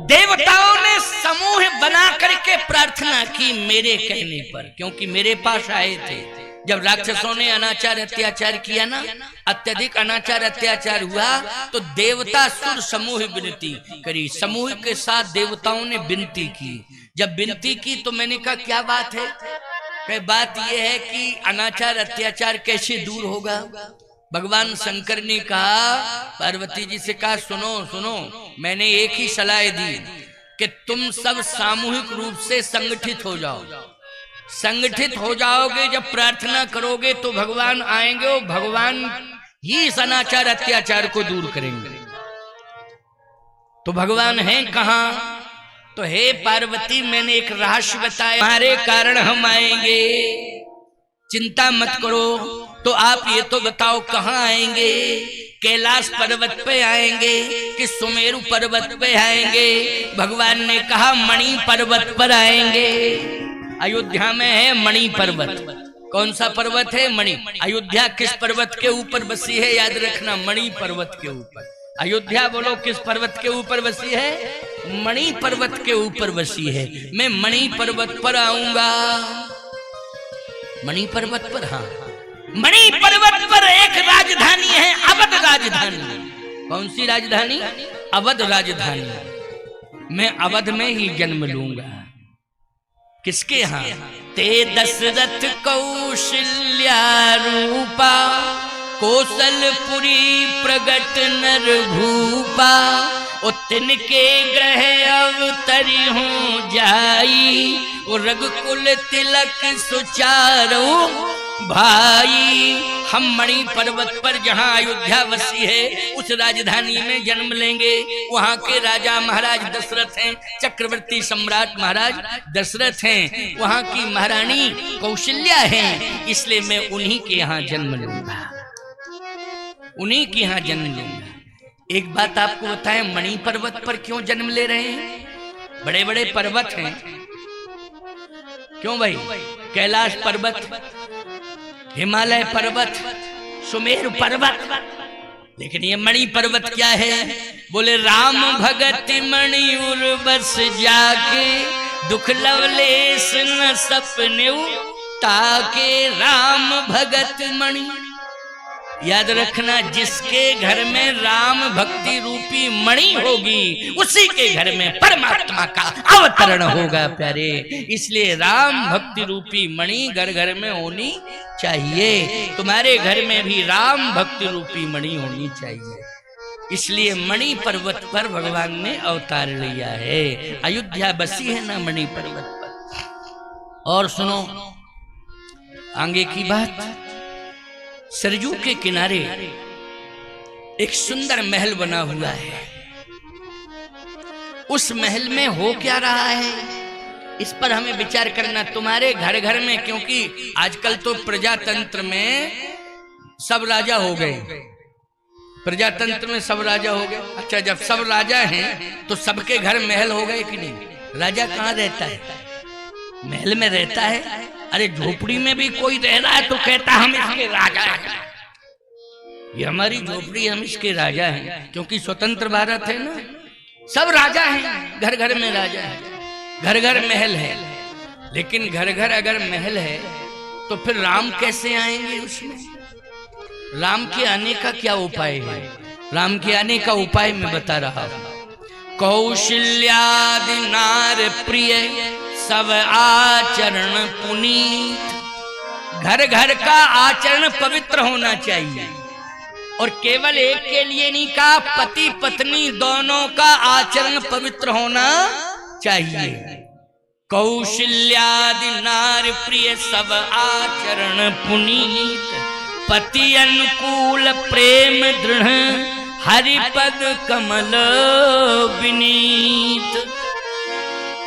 देवताओं ने समूह बना करके प्रार्थना की मेरे कहने पर, क्योंकि मेरे पास आए थे जब राक्षसों ने अनाचार अत्याचार किया ना, अत्यधिक अनाचार अत्याचार हुआ, तो देवता सुर समूह विनती करी। समूह के साथ देवताओं ने विनती की। जब विनती की तो मैंने कहा क्या बात है? कई बात यह है कि अनाचार अत्याचार कैसे दूर होगा। भगवान शंकर ने कहा, पार्वती जी से कहा, सुनो सुनो, मैंने एक ही सलाह दी कि तुम सब सामूहिक रूप से संगठित हो जाओ। संगठित हो जाओगे, जब प्रार्थना करोगे तो भगवान आएंगे और भगवान ही इस अनाचार अत्याचार को दूर करेंगे। तो भगवान हैं कहां? तो हे पार्वती, मैंने एक रहस्य बताया, तुम्हारे कारण हम आएंगे, चिंता मत करो। तो आप ये तो बताओ कहां आएंगे? कैलाश पर्वत पे आएंगे कि सुमेरु पर्वत पे आएंगे? भगवान ने कहा मणि पर्वत पर आएंगे। अयोध्या में है मणि पर्वत। कौन सा पर्वत है? मणि। अयोध्या किस पर्वत के ऊपर बसी है? याद रखना, मणि पर्वत के ऊपर। अयोध्या बोलो किस पर्वत के ऊपर बसी है? मणि पर्वत के ऊपर बसी है। मैं मणि पर्वत पर आऊंगा। मणि पर्वत पर, हाँ, मणि पर्वत पर एक राजधानी है, अवध राजधानी। कौन सी राजधानी? अवध राजधानी। मैं अवध में ही जन्म लूंगा। किसके यहाँ? ते दशरथ कौशल्या रूपा, कौशलपुरी प्रगट नर भूपा, तिनके ग्रह अवतरी हूँ जाई, रघुकुल तिलक सुचारो भाई। हम मणि पर्वत पर जहाँ अयोध्या बसी है उस राजधानी में जन्म लेंगे। वहाँ के राजा महाराज दशरथ हैं, चक्रवर्ती सम्राट महाराज दशरथ हैं, वहाँ की महारानी कौशल्या हैं, इसलिए मैं उन्हीं के यहाँ जन्म लूंगा, उन्हीं के यहाँ जन्म लूंगा। एक बात आपको बताएं, मणि पर्वत पर क्यों जन्म ले रहे हैं? बड़े बड़े पर्वत हैं, क्यों भाई? कैलाश पर्वत, हिमालय पर्वत, सुमेरु पर्वत, लेकिन ये मणि पर्वत क्या है? बोले राम भगत मणि उर्वश जाके, दुख लवलेश न सपने ताके, राम भगत मणि। याद रखना, जिसके घर में राम भक्ति रूपी मणि होगी उसी के घर में परमात्मा का अवतरण होगा प्यारे। इसलिए राम भक्ति रूपी मणि घर घर में होनी चाहिए। तुम्हारे घर में भी राम भक्ति रूपी मणि होनी चाहिए। इसलिए मणि पर्वत पर भगवान ने अवतार लिया है। अयोध्या बसी है ना मणि पर्वत पर। और सुनो आगे की बात, सरजू के किनारे एक सुंदर महल बना हुआ है। उस महल में हो क्या रहा है, इस पर हमें विचार करना। तुम्हारे घर घर में, क्योंकि आजकल तो प्रजातंत्र में सब राजा हो गए, प्रजातंत्र में सब राजा हो गए। अच्छा, जब सब राजा हैं तो सबके घर महल हो गए कि नहीं? राजा कहाँ रहता है? महल में रहता है। अरे झोपड़ी में भी कोई रह रहा है तो कहता हम इसके राजा हैं, ये हमारी झोपड़ी, हम इसके राजा हैं, क्योंकि स्वतंत्र भारत है ना, सब राजा हैं, घर घर में राजा है, घर घर महल है। लेकिन घर घर अगर महल है तो फिर राम कैसे आएंगे उसमें? राम के आने का क्या उपाय है? राम के आने का उपाय मैं बता रहा हूं। कौशल्यादि नार प्रिय सब आचरण पुनीत। घर घर का आचरण पवित्र होना चाहिए, और केवल एक के लिए नहीं कहा, पति पत्नी दोनों का आचरण पवित्र होना चाहिए। कौशल्यादि नार प्रिय सब आचरण पुनीत, पति अनुकूल प्रेम दृढ़, हरिपद कमल विनीत।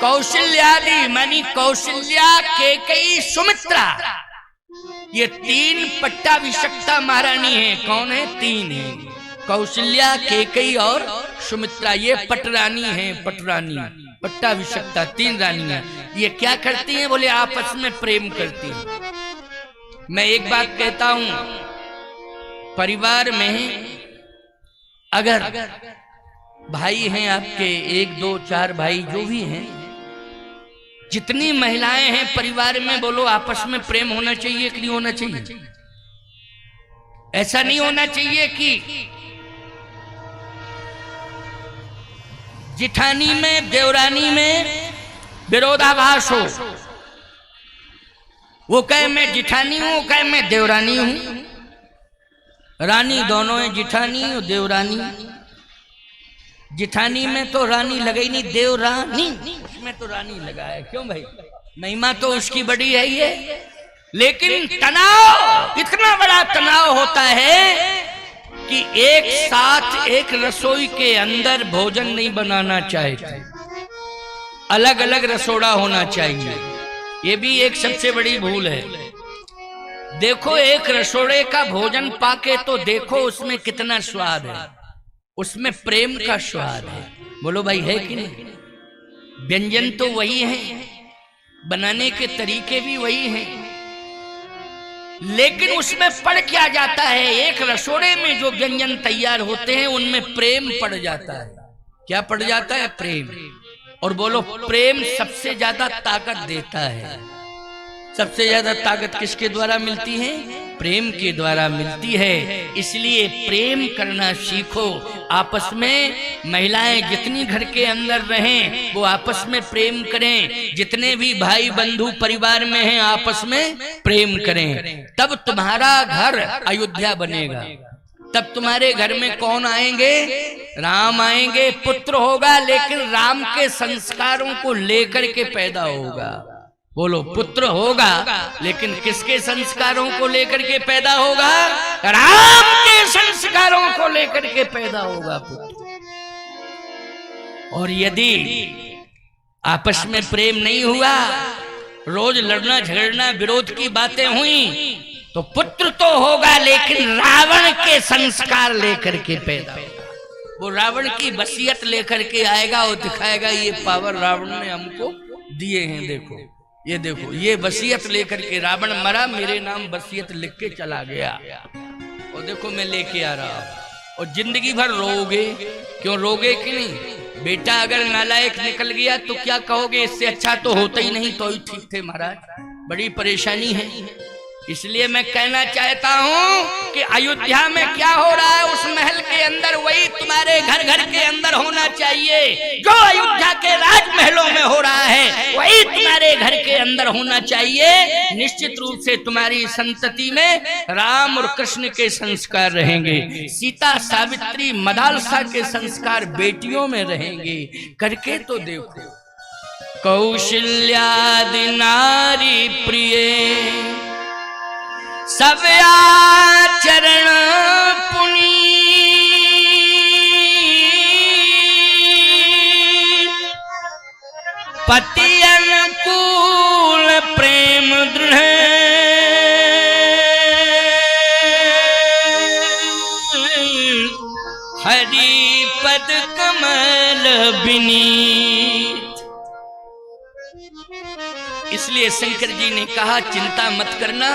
कौशल्यादि मानी कौशल्या, कैकेयी, सुमित्रा, ये तीन पट्टाभिषक्ता महारानी है। कौन है? तीन है, कौशल्या, कैकेयी और सुमित्रा। ये पटरानी है, पटरानी, पट्टाभिषक्ता, तीन रानियां। ये क्या करती हैं? बोले आपस में प्रेम करती हैं। मैं एक बात कहता हूं, परिवार में अगर भाई हैं आपके, 1 2 4 भाई जो भी हैं, जितनी महिलाएं हैं परिवार में, बोलो आपस में प्रेम होना चाहिए कि नहीं होना चाहिए? ऐसा नहीं होना चाहिए कि जिठानी में देवरानी में विरोधाभास हो। वो कहे मैं जिठानी हूं, वो कहे मैं देवरानी हूं। रानी दोनों है, जिठानी और देवरानी। जिठानी में तो रानी लगा ही नहीं, देवरानी उसमें तो रानी लगा है। क्यों भाई? महिमा तो उसकी बड़ी है ये। लेकिन तनाव, इतना बड़ा तनाव होता है कि एक साथ एक रसोई के अंदर भोजन नहीं बनाना चाहिए, अलग अलग रसोड़ा होना चाहिए। ये भी एक सबसे बड़ी भूल है। देखो एक रसोड़े का भोजन पाके तो देखो उसमें कितना स्वाद है, उसमें प्रेम का स्वाद है। बोलो भाई है कि नहीं? व्यंजन तो वही है, बनाने के तरीके भी वही हैं, लेकिन उसमें पड़ क्या जाता है? एक रसोड़े में जो व्यंजन तैयार होते हैं उनमें प्रेम पड़ जाता है। क्या पड़ जाता है? प्रेम। और बोलो प्रेम सबसे ज्यादा ताकत देता है। सबसे ज्यादा ताकत किसके द्वारा मिलती है? प्रेम के द्वारा मिलती है। इसलिए प्रेम करना सीखो आपस में। महिलाएं जितनी घर के अंदर रहें वो आपस में प्रेम करें। जितने भी भाई बंधु परिवार में हैं आपस में प्रेम करें, तब तुम्हारा घर अयोध्या बनेगा। तब तुम्हारे घर में कौन आएंगे? राम आएंगे, पुत्र होगा, लेकिन राम के संस्कारों को लेकर के पैदा होगा। बोलो पुत्र होगा, लेकिन किसके संस्कारों को लेकर के पैदा होगा? राम के संस्कारों को लेकर के पैदा होगा पुत्र। और यदि आपस में प्रेम नहीं हुआ, रोज लड़ना झगड़ना विरोध की बातें हुई, तो पुत्र तो होगा लेकिन रावण के संस्कार लेकर के पैदा होगा। वो रावण की वसीयत लेकर के आएगा और दिखाएगा ये पावर रावण ने हमको दिए हैं। देखो ये देखो, ये वसीयत लेकर के रावण मरा, मेरे नाम वसीयत लिख के चला गया, और देखो मैं लेके आ रहा हूं। और जिंदगी भर रोगे। क्यों रोगे कि नहीं? बेटा अगर नालायक निकल गया तो क्या कहोगे? इससे अच्छा तो होता ही नहीं, तो ही ठीक थे महाराज। बड़ी परेशानी है। इसलिए मैं कहना चाहता हूं कि अयोध्या में क्या हो रहा है उस महल के अंदर, वही तुम्हारे घर घर के अंदर होना चाहिए। जो अयोध्या के राजमहलों में हो रहा है वही तुम्हारे घर के अंदर होना चाहिए। निश्चित रूप से तुम्हारी संतति में राम और कृष्ण के संस्कार रहेंगे, सीता सावित्री मदालसा के संस्कार बेटियों में रहेंगे। करके तो देखो। कौशल्यादि नारी प्रिय सब आचरण पुनीत, पति अनुकूल प्रेम दृढ़, हरि पद कमल विनीत। इसलिए शंकर जी ने कहा चिंता मत करना।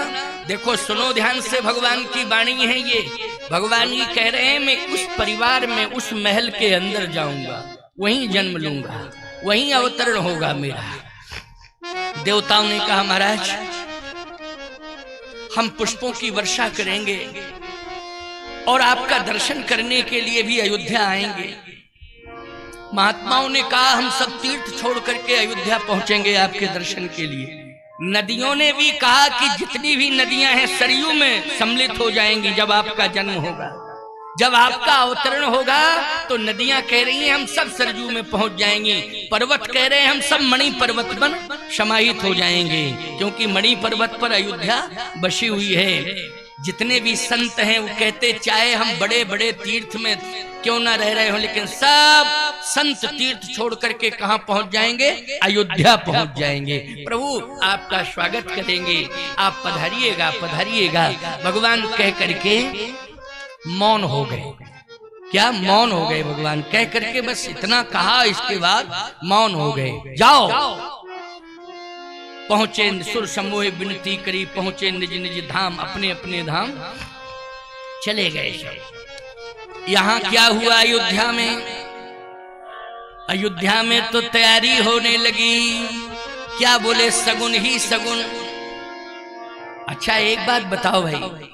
देखो सुनो ध्यान से, भगवान की वाणी है ये। भगवान ये कह रहे हैं मैं उस परिवार में, उस महल के अंदर जाऊंगा, वहीं जन्म लूंगा, वहीं अवतरण होगा मेरा। देवताओं ने कहा महाराज हम पुष्पों की वर्षा करेंगे और आपका दर्शन करने के लिए भी अयोध्या आएंगे। महात्माओं ने कहा हम सब तीर्थ छोड़ करके अयोध्या पहुंचेंगे आपके दर्शन के लिए। नदियों ने भी कहा कि जितनी भी नदियां हैं सरयू में सम्मिलित हो जाएंगी जब आपका जन्म होगा, जब आपका अवतरण होगा। तो नदियां कह रही हैं हम सब सरयू में पहुंच जाएंगे। पर्वत कह रहे हैं हम सब मणि पर्वत बन समाहित हो जाएंगे, क्योंकि मणि पर्वत पर अयोध्या बसी हुई है। जितने भी संत हैं वो कहते चाहे हम बड़े बड़े तीर्थ में क्यों ना रह रहे हो, लेकिन सब संत तीर्थ छोड़ करके कहां पहुंच जाएंगे? अयोध्या पहुंच जाएंगे। प्रभु आपका स्वागत करेंगे, आप पधारिएगा पधारिएगा। भगवान कह करके मौन हो गए। क्या मौन हो गए? भगवान कह करके बस इतना कहा, इसके बाद मौन हो गए। जाओ। पहुंचे सुर समूह विनती करी, पहुंचे निज निज धाम, अपने अपने धाम चले गए। यहां क्या हुआ? अयोध्या में अयोध्या में तो तैयारी होने लगी, क्या बोले, सगुन ही सगुन। अच्छा एक बात बताओ भाई,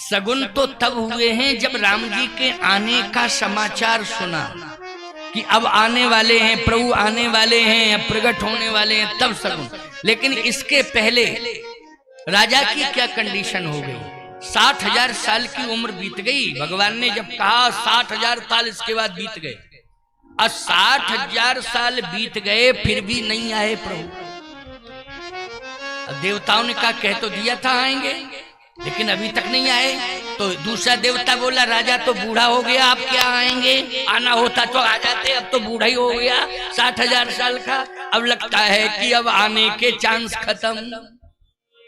सगुन तो तब हुए हैं जब राम जी के आने का समाचार सुना कि अब आने वाले हैं, प्रभु आने वाले हैं, प्रकट होने वाले हैं, तब सगुन। लेकिन इसके पहले राजा की क्या कंडीशन हो गई, 60,000 साल की उम्र बीत गई। भगवान ने जब कहा 60,000 साल इसके बाद बीत गए, और 60,000 साल बीत गए फिर भी नहीं आए प्रभु। देवताओं ने कहा कह तो दिया था आएंगे, लेकिन अभी तक नहीं आए। तो दूसरा देवता बोला राजा तो बूढ़ा हो गया, आप क्या आएंगे, आना होता तो आ जाते, अब तो बूढ़ा ही हो गया 60,000 साल का, अब लगता है कि अब आने के चांस खत्म।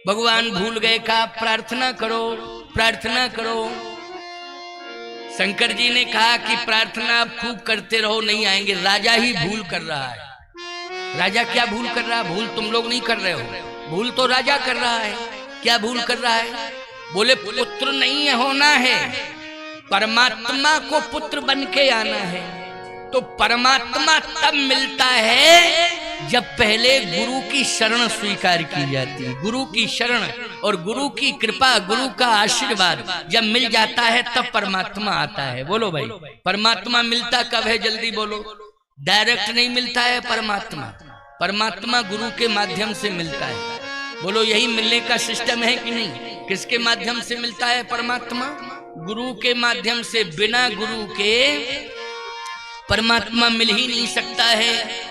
भगवान भूल गए, कहा प्रार्थना करो प्रार्थना करो। शंकर जी ने कहा कि प्रार्थना आप खूब करते रहो, नहीं आएंगे। राजा ही भूल कर रहा है। राजा क्या भूल कर रहा है, भूल तुम लोग नहीं कर रहे हो, भूल तो राजा कर रहा है। क्या भूल कर रहा है, बोले पुत्र नहीं होना है, परमात्मा को पुत्र बन के आना है। तो परमात्मा तब मिलता है जब पहले गुरु की शरण स्वीकार की जाती है। गुरु की शरण और गुरु की कृपा, गुरु का आशीर्वाद जब मिल जाता है तब परमात्मा आता है। बोलो भाई, परमात्मा मिलता कब है, जल्दी बोलो। डायरेक्ट नहीं मिलता है परमात्मा, परमात्मा गुरु के माध्यम से मिलता है। बोलो यही मिलने का सिस्टम है कि नहीं। किसके माध्यम से मिलता है परमात्मा, गुरु के माध्यम से। बिना गुरु के परमात्मा मिल ही नहीं सकता है।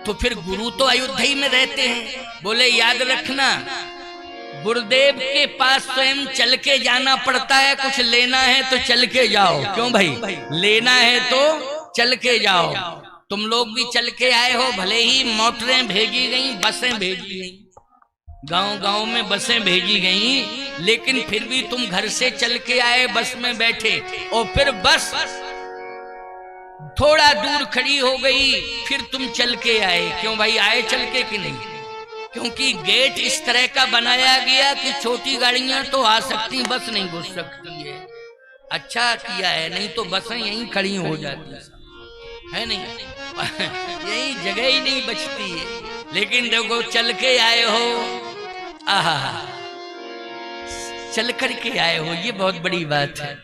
तो फिर गुरु तो अयोध्या में रहते हैं। बोले याद रखना, गुरुदेव के पास स्वयं चल के जाना पड़ता है। कुछ लेना है तो चल के जाओ, क्यों भाई, लेना है तो चल के जाओ। तुम लोग भी चल के आए हो, भले ही मोटरें भेजी गई, बसें भेजी गई, गांव गांव में बसें भेजी गई, लेकिन फिर भी तुम घर से चल के आए, बस में बैठे, और फिर बस थोड़ा दूर खड़ी हो गई, फिर तुम चल के आए। क्यों भाई, आए चल के कि नहीं, क्योंकि गेट इस तरह का बनाया गया कि छोटी गाड़ियां तो आ सकती, बस नहीं घुस सकती है। अच्छा किया है, नहीं तो बसें यहीं खड़ी हो जाती है नहीं यही जगह ही नहीं बचती है। लेकिन देखो चल के आए हो, आहा, चल करके आए हो, ये बहुत बड़ी बात है।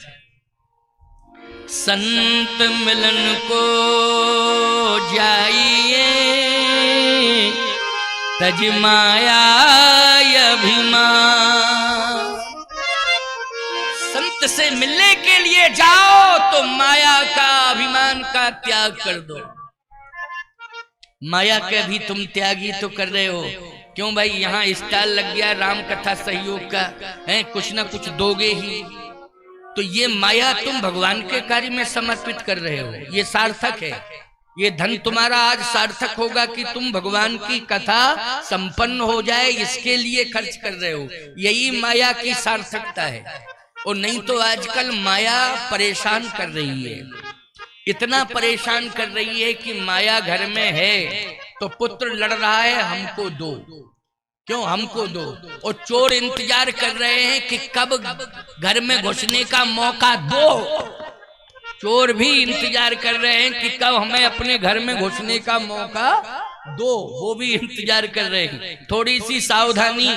संत मिलन को जाइए, तज माया अभिमान। संत से मिलने के लिए जाओ तो माया का, अभिमान का त्याग कर दो। माया के भी तुम त्यागी तो कर रहे हो। क्यों भाई, यहाँ स्टाल लग गया राम कथा सहयोग का है, कुछ ना कुछ दोगे ही। तो ये माया तुम भगवान के कार्य में समर्पित कर रहे हो, ये सार्थक है। ये धन तुम्हारा आज सार्थक होगा कि तुम भगवान की कथा संपन्न हो जाए, इसके लिए खर्च कर रहे हो। यही माया की सार्थकता है। और नहीं तो आजकल माया परेशान कर रही है, इतना परेशान कर रही है कि माया घर में है तो पुत्र लड़ रहा है हमको दो, क्यों हमको दो। और चोर इंतजार कर रहे हैं कि कब घर में घुसने का मौका दो। चोर भी इंतजार कर रहे हैं कि कब हमें अपने घर में घुसने का मौका दो, वो भी इंतजार कर रहे हैं। थोड़ी सी सावधानी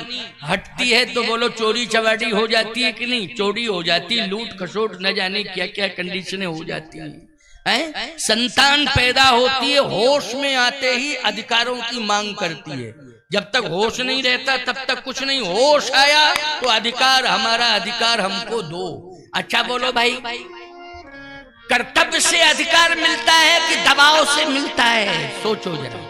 हटती है तो बोलो चोरी चवारी हो जाती है कि नहीं, चोरी हो जाती, लूट खसोट न जाने क्या क्या कंडीशनें हो जाती हैं। संतान पैदा होती है, होश में आते ही अधिकारों की मांग करती है। जब तक होश नहीं रहता तब तक कुछ नहीं, होश आया तो अधिकार हमारा, अधिकार हमको दो। अच्छा बोलो भाई, कर्तव्य से अधिकार मिलता है कि दबाव से मिलता है, सोचो जरा।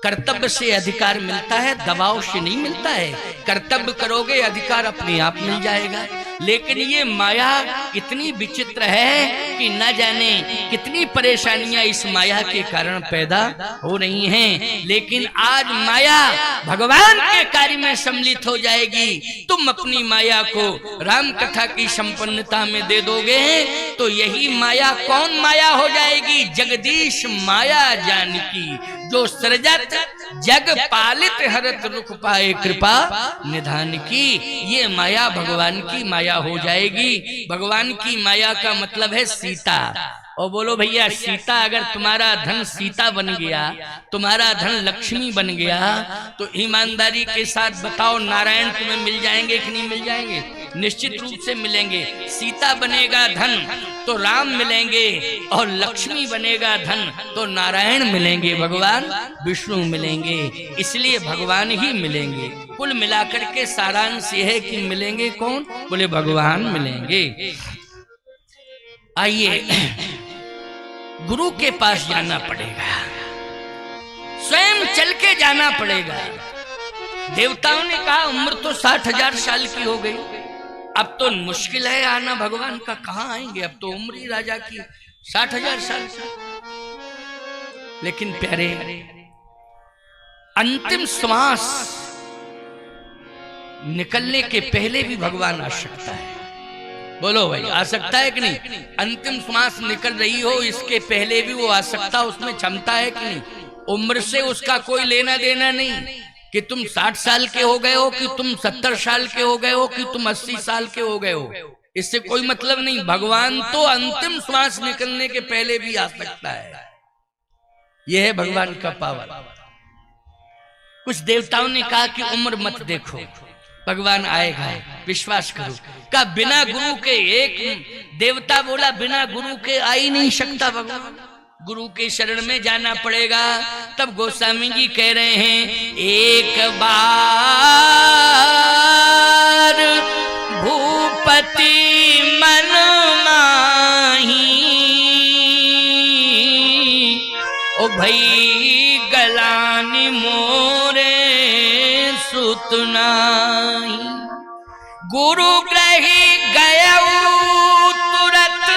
कर्तव्य से अधिकार मिलता है, दबाव से नहीं मिलता है। कर्तव्य करोगे अधिकार अपने आप मिल जाएगा। लेकिन ये माया इतनी विचित्र है कि न जाने कितनी परेशानियां इस माया के कारण पैदा हो रही हैं। लेकिन आज माया भगवान के कार्य में सम्मिलित हो जाएगी। तुम अपनी माया को राम कथा की संपन्नता में दे दोगे तो यही माया कौन माया हो जाएगी, जगदीश माया जानकी, जो सृजत जग पालित हरत रुख पाए कृपा निधान की। ये माया भगवान की माया हो जाएगी। भगवान की माया का मतलब है सीता। और बोलो भैया सीता, अगर तुम्हारा धन सीता बन गया, तुम्हारा धन लक्ष्मी बन गया, तो ईमानदारी के साथ बताओ नारायण तुम्हें मिल जाएंगे कि नहीं मिल जाएंगे? निश्चित रूप से मिलेंगे। सीता बनेगा धन तो राम मिलेंगे, और लक्ष्मी बनेगा धन तो नारायण मिलेंगे, भगवान विष्णु मिलेंगे। इसलिए भगवान ही मिलेंगे। कुल मिलाकर के सारांश यह है कि मिलेंगे कौन? बोले भगवान मिलेंगे। आइए गुरु के पास जाना पड़ेगा, स्वयं चल के जाना पड़ेगा। देवताओं ने कहा उम्र तो 60,000 साल की हो गई, अब तो मुश्किल है आना भगवान का, कहां आएंगे, अब तो उम्र ही राजा की 60,000 साल की। लेकिन प्यारे, अंतिम श्वास निकलने के पहले भी भगवान आ सकता है। बोलो भाई, आ सकता है कि नहीं? अंतिम श्वास निकल रही हो, इसके पहले भी वो आ सकता, उसमें क्षमता है कि नहीं? उम्र से उसका कोई लेना देना नहीं कि तुम 60 साल के हो गए हो, कि तुम 70 साल के हो गए हो, कि तुम 80 साल के हो गए हो, इससे कोई मतलब नहीं। भगवान तो अंतिम श्वास निकलने के पहले भी आ सकता है। यह है भगवान का पावर। कुछ देवताओं ने कहा कि उम्र मत देखो, भगवान आएगा, विश्वास करो। का बिना गुरु के, एक देवता बोला बिना गुरु के आ ही नहीं सकता भगवान, गुरु के शरण में जाना पड़ेगा। तब गोस्वामी जी कह रहे हैं, एक बार भूपति मन माही, ओ भई गलानी मोरे सुतनाही, गुरु ग्रही गया तुरत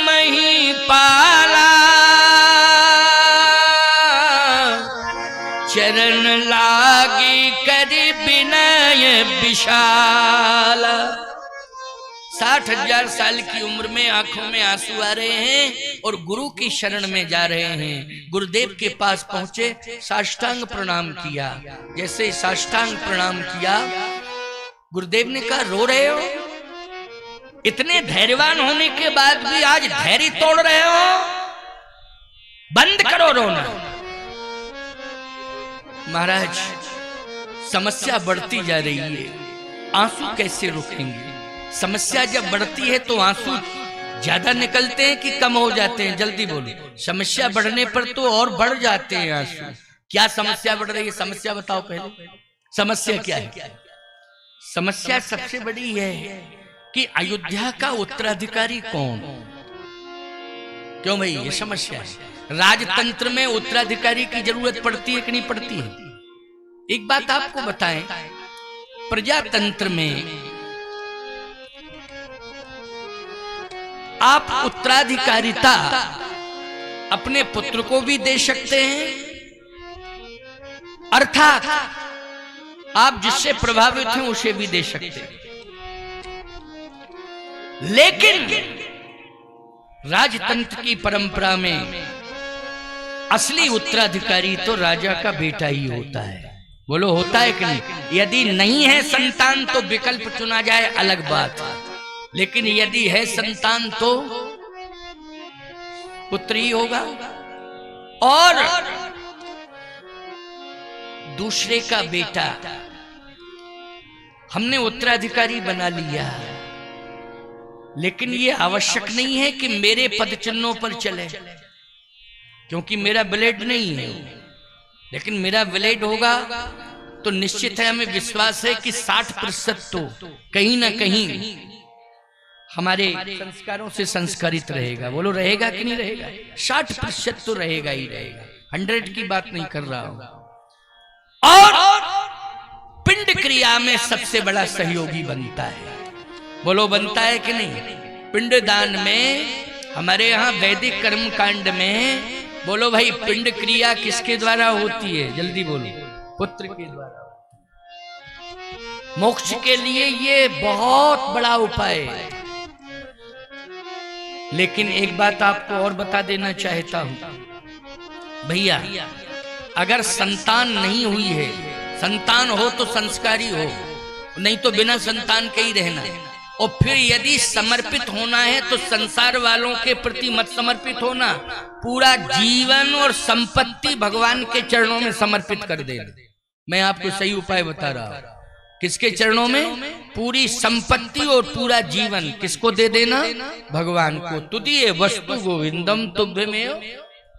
मही पाला, चरण लागी कर विनय विशाला। 60,000 साल की उम्र में आंखों में आंसू आ रहे हैं और गुरु की शरण में जा रहे हैं। गुरुदेव के पास पहुंचे, साष्टांग प्रणाम किया। जैसे साष्टांग प्रणाम किया, गुरुदेव ने कहा रो रहे हो? इतने धैर्यवान होने के बाद भी आज धैर्य तोड़ रहे हो? बंद करो रोना। महाराज, समस्या बढ़ती जा रही है, आंसू कैसे रुकेंगे? समस्या जब बढ़ती है तो आंसू ज्यादा निकलते हैं कि कम हो जाते हैं? जल्दी बोलो। समस्या बढ़ने पर तो और बढ़ जाते हैं आंसू। क्या समस्या बढ़ रही है? समस्या बताओ पहले, समस्या क्या है? समस्या सबसे बड़ी है कि अयोध्या का उत्तराधिकारी कौन? क्यों भाई, ये समस्या है। राजतंत्र में उत्तराधिकारी की जरूरत पड़ती है कि नहीं पड़ती है? एक बात आपको बताएं, प्रजातंत्र में आप उत्तराधिकारिता अपने पुत्र को भी दे सकते हैं, अर्थात आप जिससे प्रभावित हैं उसे भी दे सकते हैं। लेकिन राजतंत्र की परंपरा में असली उत्तराधिकारी तो राजा का बेटा ही होता है। बोलो, होता है कि नहीं? यदि नहीं है संतान तो विकल्प चुना जाए, अलग बात है। लेकिन यदि है संतान तो पुत्र ही होगा। और दूसरे का बेटा हमने उत्तराधिकारी बना लिया, लेकिन यह आवश्यक नहीं है कि मेरे पद चिन्हों पर चले, क्योंकि मेरा ब्लेड नहीं है। लेकिन मेरा ब्लेड होगा तो निश्चित है, हमें विश्वास है कि 60% तो कहीं ना कहीं हमारे संस्कारों से संस्कारित रहेगा। बोलो, रहेगा कि नहीं रहेगा? 60% तो रहेगा ही रहेगा, 100 की बात नहीं कर रहा हूं। और पिंड क्रिया में सबसे बड़ा सहयोगी बनता है। बोलो, बनता है कि नहीं? पिंडदान में हमारे यहाँ वैदिक कर्म कांड में, बोलो भाई, पिंड क्रिया किसके द्वारा होती है? जल्दी बोलो। पुत्र के द्वारा। मोक्ष के लिए ये बहुत बड़ा उपाय है। लेकिन एक बात आपको और बता देना चाहता हूं भैया, अगर संतान नहीं हुई है, संतान हो तो संस्कारी हो, नहीं तो बिना संतान के ही रहना। और फिर यदि समर्पित होना है तो संसार वालों के प्रति मत समर्पित होना, पूरा जीवन और संपत्ति भगवान के चरणों में समर्पित कर देना। मैं आपको सही उपाय बता रहा हूं। किसके चरणों में? पूरी संपत्ति और पूरा जीवन किसको दे देना? भगवान को। तुदीय वस्तु गोविंदम तुभ्यमेव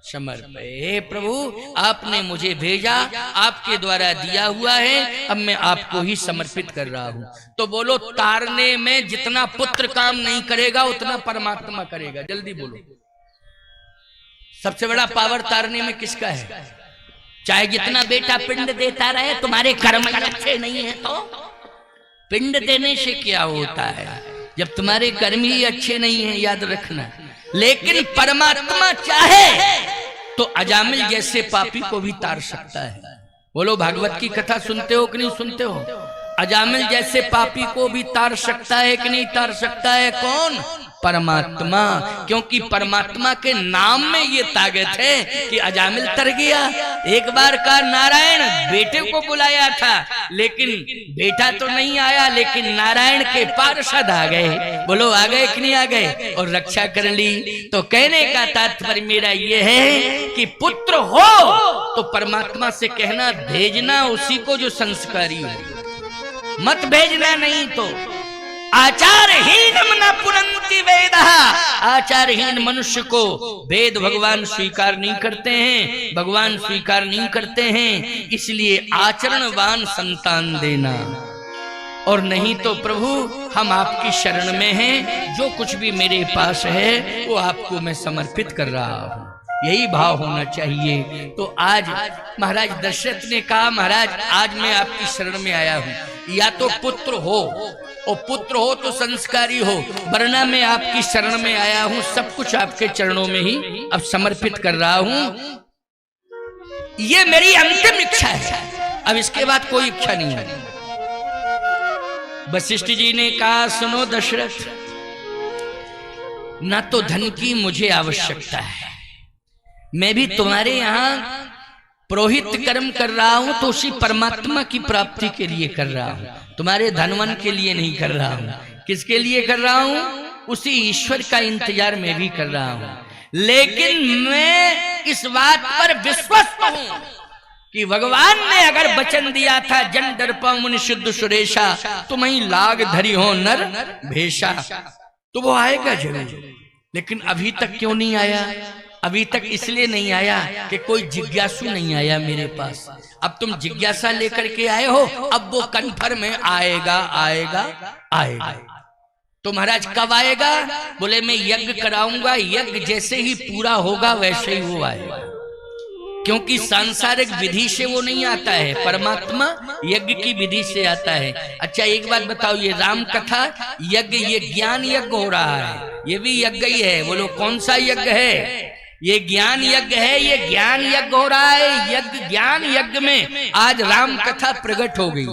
समर्पये। हे प्रभु, आपने मुझे भेजा, आपके द्वारा दिया हुआ है, अब मैं आपको ही समर्पित कर रहा हूं। तो बोलो, तारने में जितना पुत्र काम नहीं करेगा उतना परमात्मा करेगा। जल्दी बोलो, सबसे बड़ा पावर तारने में किसका है? चाहे जितना बेटा पिंड देता रहे, तुम्हारे कर्म अच्छे नहीं है तो पिंड देने से क्या होता है, जब तुम्हारे कर्म ही अच्छे नहीं है, याद रखना। लेकिन परमात्मा चाहे तो अजामिल जैसे पापी को भी तार सकता है। बोलो, भागवत की कथा सुनते हो कि नहीं सुनते हो? अजामिल जैसे पापी को भी तार सकता है कि नहीं तार सकता है? कौन? परमात्मा। क्योंकि परमात्मा के नाम में ये ताकत है कि अजामिल तर गया। एक बार का नारायण बेटे को बुलाया था, लेकिन बेटा तो नहीं आया, लेकिन नारायण के पार्षद आ गए। बोलो, आ गए कि नहीं आ गए? और रक्षा कर ली। तो कहने का तात्पर्य मेरा ये है कि पुत्र हो तो परमात्मा से कहना, भेजना उसी को जो संस्कारी हो, मत भेजना नहीं तो। आचारहीन न पुनन्ति वेदः। आचारहीन मनुष्य को वेद भगवान स्वीकार नहीं करते हैं, भगवान स्वीकार नहीं करते हैं। इसलिए आचरणवान संतान देना। और नहीं तो प्रभु, हम आपकी शरण में हैं, जो कुछ भी मेरे पास है वो आपको मैं समर्पित कर रहा हूं। यही भाव होना चाहिए। तो आज महाराज दशरथ ने कहा, महाराज आज मैं आपकी शरण में आया हूं, या तो पुत्र हो, और पुत्र हो तो संस्कारी हो, वरना मैं आपकी शरण में आया हूं, सब कुछ आपके चरणों में ही अब समर्पित कर रहा हूं। ये मेरी अंतिम इच्छा है, अब इसके बाद कोई इच्छा नहीं है। वशिष्ठ जी ने कहा, सुनो दशरथ, ना तो धन की मुझे आवश्यकता है, मैं भी तुम्हारे यहाँ पुरोहित कर्म कर रहा हूं तो उसी परमात्मा की प्राप्ति के लिए कर रहा हूं, तुम्हारे धनवन के लिए नहीं कर रहा हूं। किसके लिए कर रहा हूं? उसी ईश्वर का इंतजार मैं भी कर रहा हूं। लेकिन मैं इस बात पर विश्वस्त हूं कि भगवान ने अगर वचन दिया था, जन दर्पा मुनि शुद्ध सुरेशा, तुम्हें लाग धरी हो नर भेषा, तो वो आएगा जरूर। लेकिन अभी तक क्यों नहीं आया? अभी तक इसलिए नहीं आया कि कोई जिज्ञासु नहीं आया मेरे पास। अब तुम जिज्ञासा लेकर के आए हो, अब वो कन्फर्म में आएगा आएगा आएगा। तो महाराज कब आएगा? बोले, मैं यज्ञ कराऊंगा, यज्ञ जैसे ही पूरा होगा वैसे ही वो आएगा। क्योंकि सांसारिक विधि से वो नहीं आता है, परमात्मा यज्ञ की विधि से आता है। अच्छा एक बात बताओ, ये राम कथा यज्ञ, ये ज्ञान यज्ञ हो रहा है, ये भी यज्ञ ही है। बोलो, कौन सा यज्ञ है? ये ज्ञान यज्ञ है, ये ज्ञान यज्ञ हो रहा है। यज्ञ, ज्ञान यज्ञ में आज राम कथा प्रकट हो गई।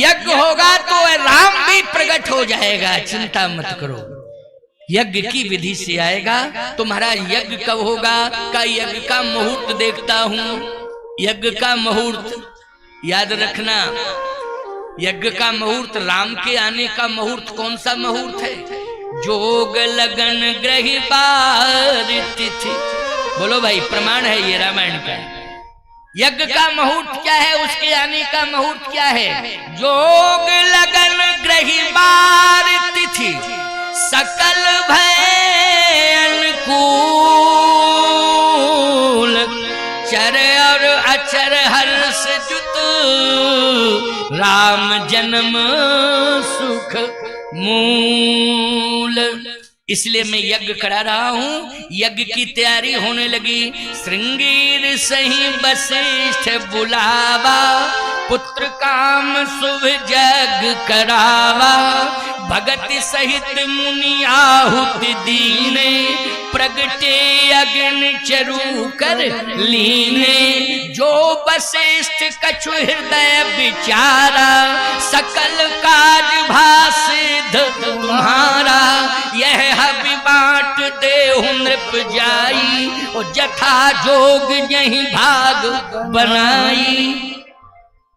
यज्ञ होगा तो राम भी प्रकट हो जाएगा, चिंता मत करो। यज्ञ की विधि से आएगा। तो महाराज यज्ञ कब होगा? का यज्ञ का मुहूर्त देखता हूं। यज्ञ का मुहूर्त याद रखना, यज्ञ का मुहूर्त, राम के आने का मुहूर्त कौन सा मुहूर्त है? जोग लगन ग्रही बार तिथि। बोलो भाई, प्रमाण है ये रामायण का। यज्ञ का मुहूर्त क्या है? उसके आने का मुहूर्त क्या है? जोग लगन ग्रही बार तिथि, सकल भय अनुकूल, चर और अचर हर्ष जुत, राम जन्म सुख मूल। इसलिए मैं यज्ञ करा रहा हूं। यज्ञ की तैयारी होने लगी। श्रृंगेर सही वशिष्ठ बुलावा, पुत्र काम शुभ जग करावा, भगत सहित मुनि आहुति दीने, प्रगटे अग्नि चरु कर लीने, जो वशिष्ठ कछु हृदय विचारा, सकल काज भासिद्ध तुम्हारा, यह हबि बांट देहु नृप जाई, और जथा जोग यही भाग बनाई।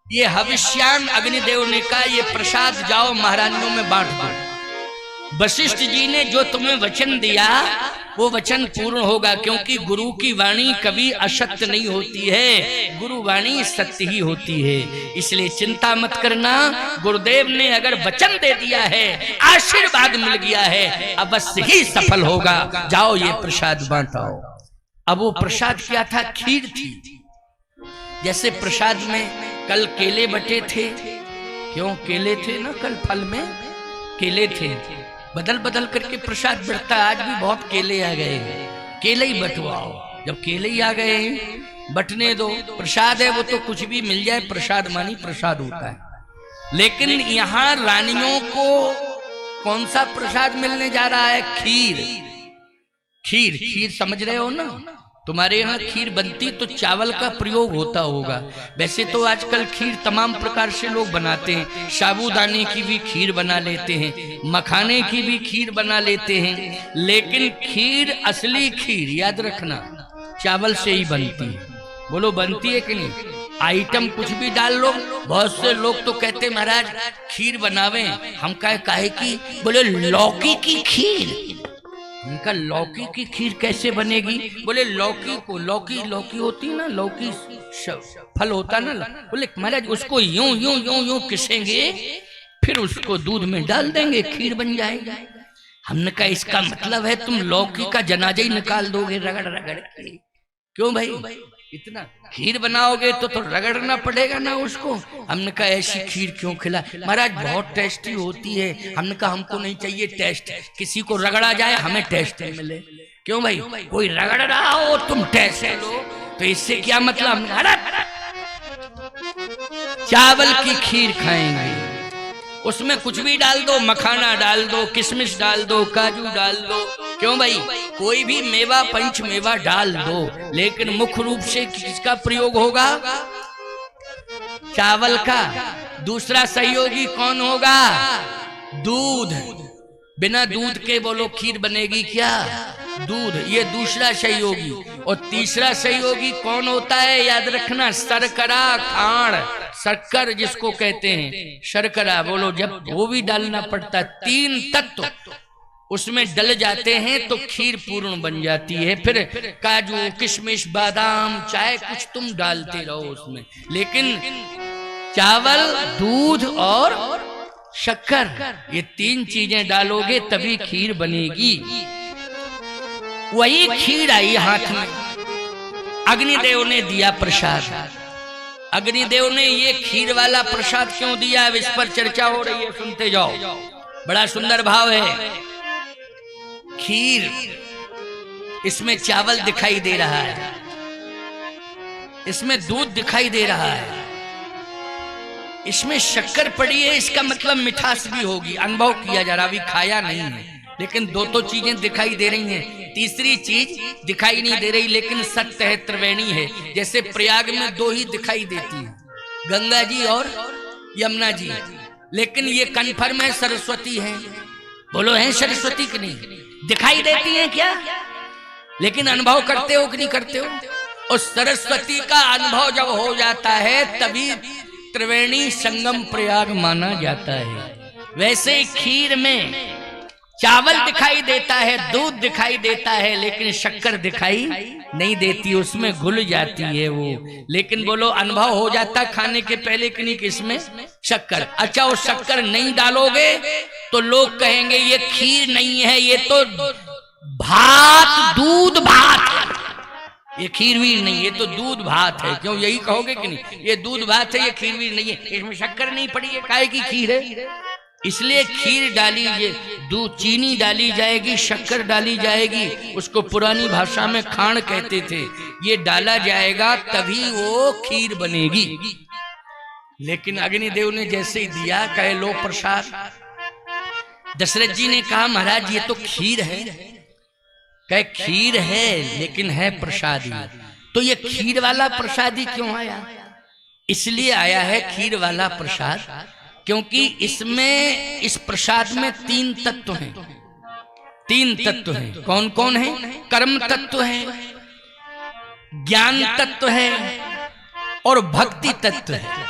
ये हविष्यान अग्निदेव ने कहा ये प्रसाद जाओ महारानियों में बांट दो। वशिष्ठ जी ने जो तुम्हें वचन दिया वो वचन पूर्ण होगा, क्योंकि गुरु की वाणी कभी असत्य नहीं होती है, गुरु वाणी सत्य ही होती है। इसलिए चिंता मत करना, गुरुदेव ने अगर वचन दे दिया है, आशीर्वाद मिल गया है, अवश्य ही सफल होगा। जाओ ये प्रसाद बांटाओ। अब वो प्रसाद क्या था? खीर थी। जैसे प्रसाद में कल केले बटे थे, क्यों केले थे ना, कल फल में केले थे, बदल बदल करके प्रसाद बढ़ता। आज भी बहुत केले आ गए, केले ही बंटवाओ। जब केले ही आ गए बटने दो, प्रसाद है वो तो कुछ भी मिल जाए, प्रसाद मानी प्रसाद होता है। लेकिन यहाँ रानियों को कौन सा प्रसाद मिलने जा रहा है? खीर। खीर खीर समझ रहे हो ना? तुम्हारे यहाँ खीर बनती तो चावल का प्रयोग होता होगा। वैसे तो आजकल खीर तमाम प्रकार से लोग बनाते हैं, साबूदाने की भी खीर बना लेते हैं, मखाने की भी खीर बना लेते हैं, लेकिन खीर, असली खीर याद रखना, चावल से ही बनती है। बोलो बनती है कि नहीं? आइटम कुछ भी डाल लो। बहुत से लोग तो कहते महाराज खीर बनावे, हम काहे की? बोले लौकी की खीर। उनका लौकी की खीर कैसे बनेगी? बोले लौकी को, लौकी लौकी होती ना, लौकी फल होता ना, बोले महाराज उसको यूं यूं यूं यूं किसेंगे, फिर उसको दूध में डाल देंगे, खीर बन जाएगी। हमने कहा इसका मतलब है तुम लौकी का जनाजा ही निकाल दोगे रगड़ रगड़ के। क्यों भाई? इतना खीर बनाओगे तो रगड़ना पड़ेगा ना उसको। हमने कहा ऐसी खीर क्यों खिला? महाराज बहुत टेस्टी होती है। हमने कहा हमको नहीं चाहिए टेस्ट, किसी को रगड़ा जाए हमें टेस्ट मिले। क्यों भाई? कोई रगड़ रहा हो तुम टेस्ट लो, तो इससे क्या मतलब? चावल की खीर खाएंगे, उसमें कुछ भी डाल दो, मखाना डाल दो, किशमिश डाल दो, काजू डाल दो। क्यों भाई? कोई भी मेवा, पंच मेवा डाल दो, लेकिन मुख्य रूप से किसका प्रयोग होगा? चावल का। दूसरा सहयोगी कौन होगा? दूध। बिना दूध के बोलो खीर बनेगी क्या? दूध, ये दूसरा सहयोगी। और तीसरा सहयोगी कौन होता है? याद रखना, शर्करा, खांड, शक्कर जिसको कहते हैं, शर्करा। बोलो जब वो भी डालना पड़ता, तीन तत्व उसमें डल जाते हैं तो खीर पूर्ण बन जाती है। फिर काजू, किशमिश, बादाम, चाहे कुछ तुम डालते रहो उसमें, लेकिन चावल, दूध और शक्कर, ये तीन चीजें डालोगे तभी खीर बनेगी। वही खीर आई हाथ में, अग्निदेव ने दिया प्रसाद। अग्निदेव ने ये खीर वाला प्रसाद क्यों दिया? अब इस पर चर्चा हो रही है, सुनते जाओ। बड़ा सुंदर भाव है। खीर, इसमें चावल दिखाई दे रहा है, इसमें दूध दिखाई दे रहा है, इसमें शक्कर पड़ी है, इसका मतलब मिठास भी होगी। अनुभव किया जा रहा, अभी खाया नहीं है, लेकिन दो तो चीजें दिखाई दे रही हैं, तीसरी चीज दिखाई नहीं दे रही, लेकिन सत्य है, त्रिवेणी है। जैसे प्रयाग में दो ही दिखाई देती है, गंगा जी और यमुना जी, लेकिन ये कन्फर्म है सरस्वती है। बोलो है सरस्वती की नहीं? दिखाई देती है क्या? लेकिन अनुभव करते हो कि नहीं करते हो? और सरस्वती का अनुभव जब हो जाता है तभी त्रिवेणी संगम प्रयाग माना जाता है। वैसे खीर में चावल दिखाई देता है, दूध दिखाई देता है, लेकिन शक्कर दिखाई नहीं देती, उसमें घुल जाती है वो। लेकिन बोलो अनुभव हो जाता खाने के पहले कि नहीं, किसमें? शक्कर। अच्छा, वो शक्कर नहीं डालोगे तो लोग कहेंगे ये खीर नहीं है, ये तो भात, दूध भात, ये खीर वीर नहीं, ये तो दूध भात है। क्यों यही कहोगे कि नहीं? ये दूध भात है, ये खीर वीर नहीं है, इसमें शक्कर नहीं पड़ी है, काहे की खीर है? इसलिए खीर डाली, ये दूध, चीनी डाली जाएगी, शक्कर डाली जाएगी, उसको पुरानी भाषा में खांड कहते थे। ये डाला जाएगा तभी वो खीर बनेगी। लेकिन अग्निदेव ने जैसे ही दिया, कहे लो प्रसाद। दशरथ जी ने कहा महाराज ये तो खीर है। कहे खीर है लेकिन है प्रसादी। तो ये खीर वाला प्रसादी क्यों आया? इसलिए आया है खीर वाला प्रसाद क्योंकि इसमें, इस प्रसाद में तीन तत्व हैं। तीन तत्व हैं। कौन कौन है? कर्म तत्व है, ज्ञान तत्व है और भक्ति तत्व है।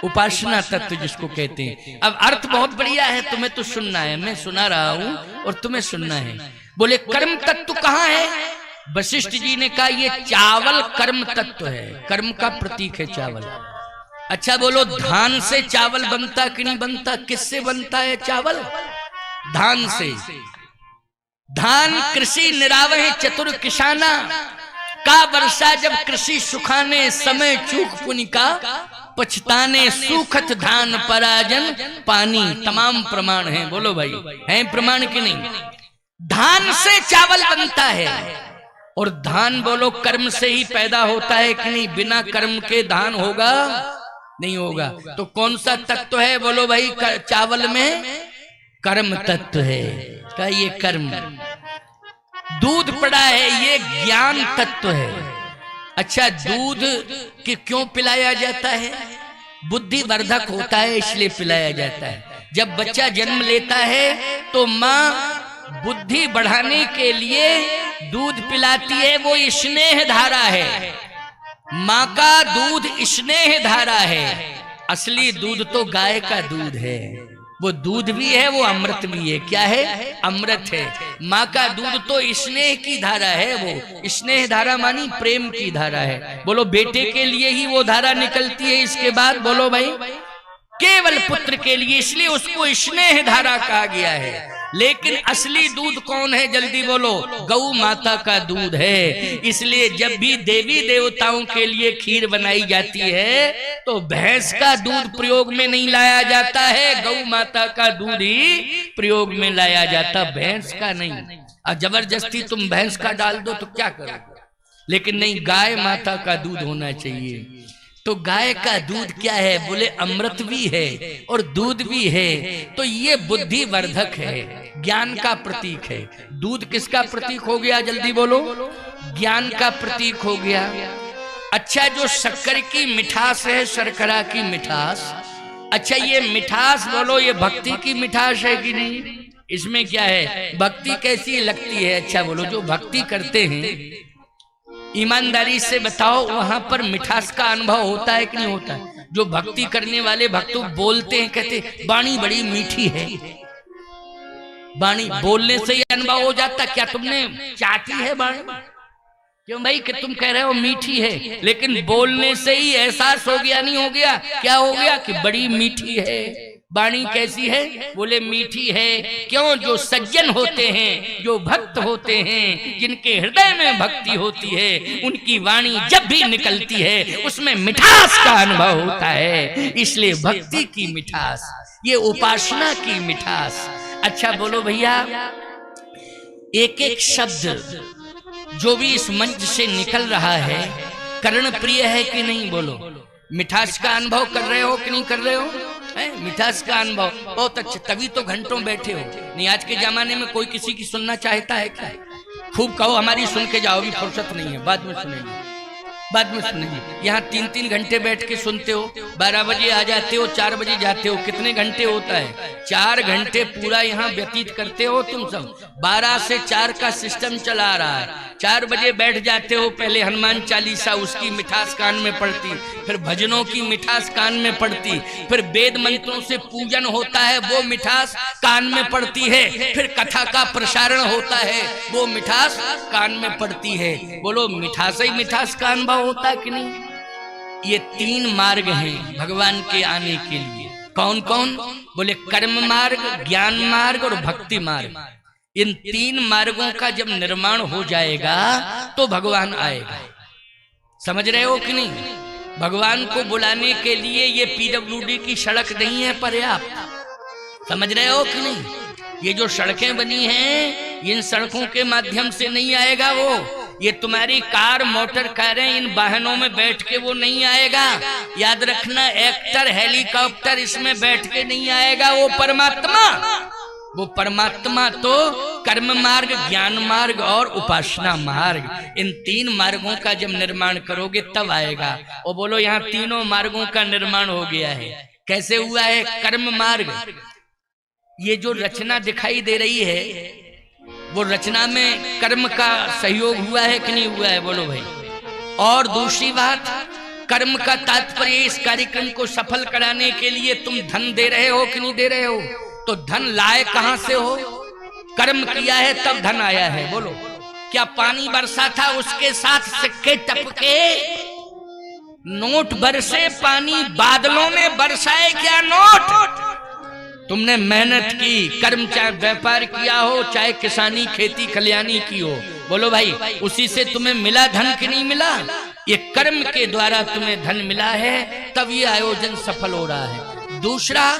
उपासना तत्व जिसको कहते हैं। अब अर्थ बहुत बढ़िया है, तुम्हें तो सुनना है, मैं सुना रहा हूं और तुम्हें सुनना है। बोले कर्म तत्व कहाँ है? वशिष्ठ जी ने कहा ये चावल कर्म तत्व है, कर्म का प्रतीक है चावल। अच्छा बोलो, धान से चावल बनता कि नहीं बनता? किससे बनता है चावल? धान से। धान कृषि निरावह चतुर किसाना का वर्षा जब कृषि सुखाने समय चूक पुनिका पछताने सूखत धान पराजन पानी। तमाम प्रमाण हैं, बोलो भाई हैं प्रमाण कि नहीं? धान से चावल बनता है और धान बोलो कर्म से ही पैदा होता है कि नहीं? बिना कर्म के धान होगा नहीं होगा। तो कौन सा तत्व है बोलो भाई चावल में? कर्म तत्व है का ये कर्म। दूध पड़ा है, ये ज्ञान तत्व है। अच्छा, दूध कि क्यों पिलाया जाता है? बुद्धि वर्धक होता है इसलिए पिलाया जाता है। जब बच्चा जन्म लेता है तो माँ बुद्धि बढ़ाने के लिए दूध पिलाती है, वो स्नेह धारा है। माँ का दूध स्नेह धारा है। असली दूध तो गाय का दूध है, वो दूध भी है, वो अमृत भी है। क्या है? अमृत है। माँ का दूध तो स्नेह की धारा है, वो स्नेह धारा मानी प्रेम की धारा है। बोलो बेटे के लिए ही वो धारा निकलती है, इसके बाद बोलो भाई केवल पुत्र के लिए, इसलिए उसको स्नेह धारा कहा गया है। लेकिन असली दूध कौन है? जल्दी बोलो, गौ माता का दूध है। इसलिए जब भी देवी देवताओं के लिए खीर बनाई जाती है तो भैंस का दूध प्रयोग में नहीं लाया जाता है, गौ माता का दूध ही प्रयोग में लाया जाता, भैंस का नहीं। और जबरदस्ती तुम भैंस का डाल दो तो क्या करोगे? लेकिन नहीं, गाय माता का दूध होना चाहिए। तो गाय का दूध क्या है? बोले अमृत भी है और दूध भी है। तो ये बुद्धि वर्धक है, ज्ञान का प्रतीक है। दूध किसका प्रतीक हो गया? जल्दी बोलो, ज्ञान का प्रतीक हो गया। अच्छा, जो शक्कर की मिठास है, शर्करा की मिठास, अच्छा ये मिठास बोलो ये भक्ति की मिठास है कि नहीं? इसमें क्या है? भक्ति कैसी लगती है? अच्छा बोलो, जो भक्ति करते हैं ईमानदारी से बताओ, वहां पर मिठास का अनुभव होता है कि नहीं होता? जो भक्ति करने वाले भक्त बोलते हैं, कहते वाणी बड़ी मीठी है, वाणी बोलने से ही अनुभव हो जाता। क्या तुमने चाटी है वाणी? क्यों भाई कि तुम कह रहे हो मीठी है, लेकिन बोलने से ही एहसास हो गया नहीं हो गया? क्या हो गया कि बड़ी मीठी है। वाणी कैसी है? बोले मीठी है। क्यों? जो सज्जन होते हैं, जो भक्त होते हैं, जिनके हृदय में भक्ति होती है, उनकी वाणी जब भी निकलती है उसमें मिठास का अनुभव होता है। इसलिए भक्ति की मिठास, ये उपासना की मिठास। अच्छा बोलो भैया, एक एक शब्द जो भी इस मंच से निकल रहा है कर्ण प्रिय है कि नहीं? बोलो, मिठास का अनुभव कर रहे हो कि नहीं कर रहे हो? मिठास का अनुभव बहुत अच्छा, तभी तो घंटों बैठे हो। नहीं, आज के जमाने में कोई किसी की सुनना चाहता है क्या? खूब कहो हमारी सुन के जाओ, भी फुर्सत नहीं है, बाद में सुनेंगे, बाद में सुनेंगे। यहाँ 3-3 घंटे बैठ के सुनते हो, 12 बजे आ जाते हो, 4 बजे जाते हो, कितने घंटे होता है? 4 घंटे पूरा यहाँ व्यतीत करते हो तुम सब। 12 से 4 का सिस्टम चला रहा है। 4 बजे बैठ जाते हो, पहले हनुमान चालीसा उसकी मिठास कान में पड़ती, फिर भजनों की मिठास कान में पड़ती, फिर वेद मंत्रों से पूजन होता है, वो मिठास कान में पड़ती है, फिर कथा का प्रसारण होता है, वो मिठास कान में पड़ती है। बोलो मिठास ही मिठास का अनुभव होता है कि नहीं? ये 3 मार्ग हैं भगवान के आने के लिए। कौन कौन? बोले कर्म मार्ग, ज्ञान मार्ग और भक्ति मार्ग। इन 3 मार्गों का जब निर्माण हो जाएगा तो भगवान आएगा। समझ रहे हो कि नहीं? भगवान को बुलाने के लिए ये पीडब्ल्यूडी की सड़क नहीं है पर्याप्त। समझ रहे हो कि नहीं? ये जो सड़कें बनी हैं, इन सड़कों के माध्यम से नहीं आएगा वो। ये तुम्हारी कार, मोटर कारें, इन वाहनों में बैठ के वो नहीं आएगा। याद रखना, एक्टर, हेलीकॉप्टर इसमें बैठ के नहीं आएगा। वो परमात्मा तो कर्म मार्ग, ज्ञान मार्ग और उपासना मार्ग, इन 3 मार्गों का जब निर्माण करोगे तब आएगा। और बोलो यहाँ तीनों मार्गों का निर्माण हो गया है। कैसे हुआ है? कर्म मार्ग, ये जो रचना दिखाई दे रही है, वो रचना में कर्म का सहयोग हुआ है कि नहीं हुआ है? बोलो भाई। और दूसरी बात, कर्म का तात्पर्य इस कार्यक्रम को सफल कराने के लिए तुम धन दे रहे हो कि नहीं दे रहे हो? तो धन लाए कहां से हो? कर्म किया है तब धन आया है। बोलो, क्या पानी बरसा था उसके साथ सिक्के टपके? नोट बरसे, पानी बादलों में बरसाए क्या नोट? तुमने मेहनत की, कर्म, चाहे व्यापार किया हो, चाहे किसानी, खेती, खलियानी की हो, बोलो भाई, उसी से तुम्हें मिला धन कि नहीं मिला? ये कर्म के द्वारा तुम्हें धन मिला है, तब ये आयोजन सफल हो रहा है। दूसरा,